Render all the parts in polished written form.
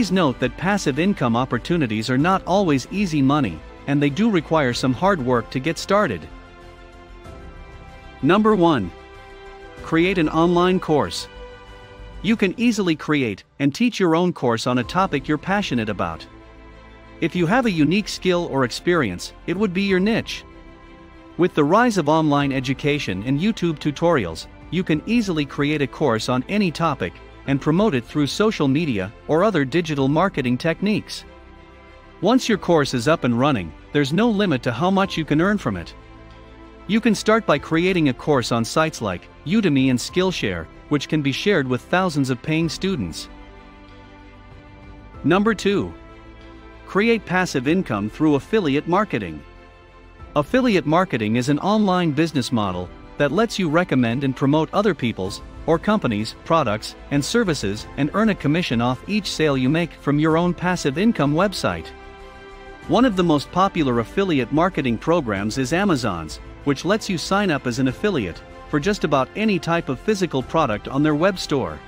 Please note that passive income opportunities are not always easy money, and they do require some hard work to get started. Number 1. Create an online course. You can easily create and teach your own course on a topic you're passionate about. If you have a unique skill or experience, it would be your niche. With the rise of online education and YouTube tutorials, you can easily create a course on any topic and promote it through social media or other digital marketing techniques. Once your course is up and running, there's no limit to how much you can earn from it. You can start by creating a course on sites like Udemy and Skillshare, which can be shared with thousands of paying students. Number 2. Create passive income through affiliate marketing. Affiliate marketing is an online business model that lets you recommend and promote other people's or companies' products and services and earn a commission off each sale you make from your own passive income website. One of the most popular affiliate marketing programs is Amazon's, which lets you sign up as an affiliate for just about any type of physical product on their web store.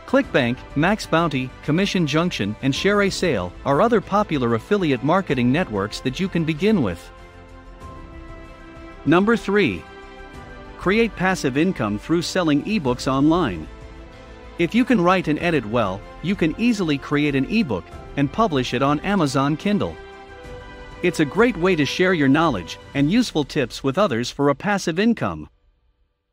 ClickBank, Max Bounty, Commission Junction, and Share a Sale are other popular affiliate marketing networks that you can begin with. Number 3. Create passive income through selling ebooks online. If you can write and edit well, you can easily create an ebook and publish it on Amazon Kindle. It's a great way to share your knowledge and useful tips with others for a passive income.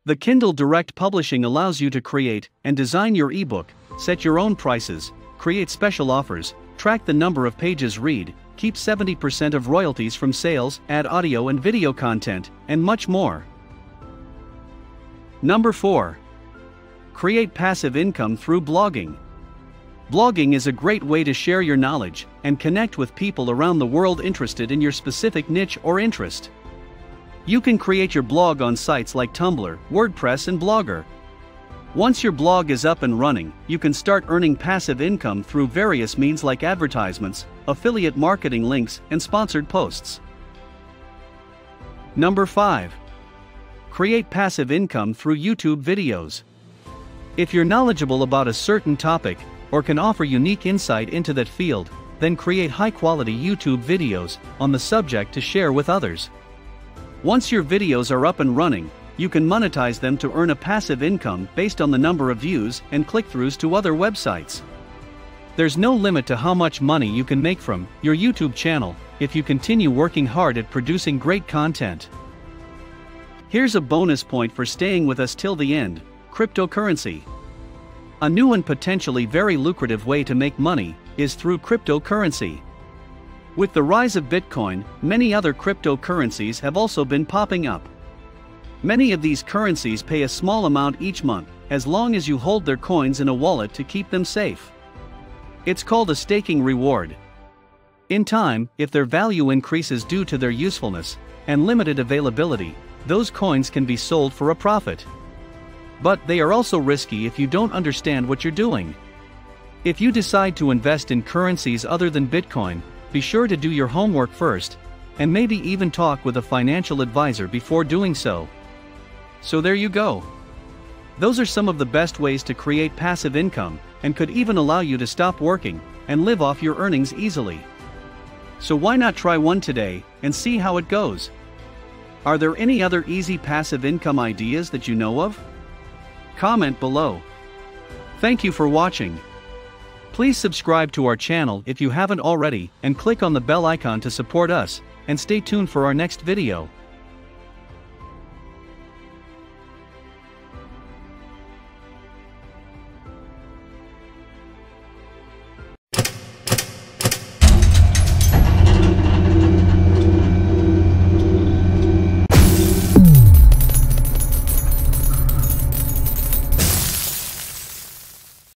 The Kindle Direct Publishing allows you to create and design your ebook, set your own prices, create special offers, track the number of pages read, keep 70% of royalties from sales, add audio and video content, and much more. Number 4. Create passive income through blogging. Blogging is a great way to share your knowledge and connect with people around the world interested in your specific niche or interest. You can create your blog on sites like Tumblr, WordPress, and Blogger. Once your blog is up and running, you can start earning passive income through various means like advertisements, affiliate marketing links, and sponsored posts. Number 5. Create passive income through YouTube videos. If you're knowledgeable about a certain topic, or can offer unique insight into that field, then create high-quality YouTube videos on the subject to share with others. Once your videos are up and running, you can monetize them to earn a passive income based on the number of views and click-throughs to other websites. There's no limit to how much money you can make from your YouTube channel if you continue working hard at producing great content. Here's a bonus point for staying with us till the end: cryptocurrency. A new and potentially very lucrative way to make money is through cryptocurrency. With the rise of Bitcoin, many other cryptocurrencies have also been popping up. Many of these currencies pay a small amount each month, as long as you hold their coins in a wallet to keep them safe. It's called a staking reward. In time, if their value increases due to their usefulness and limited availability, those coins can be sold for a profit. But they are also risky if you don't understand what you're doing. If you decide to invest in currencies other than Bitcoin, be sure to do your homework first, and maybe even talk with a financial advisor before doing so. So there you go. Those are some of the best ways to create passive income, and could even allow you to stop working and live off your earnings easily. So why not try one today and see how it goes? Are there any other easy passive income ideas that you know of? Comment below. Thank you for watching. Please subscribe to our channel if you haven't already, and click on the bell icon to support us, and stay tuned for our next video.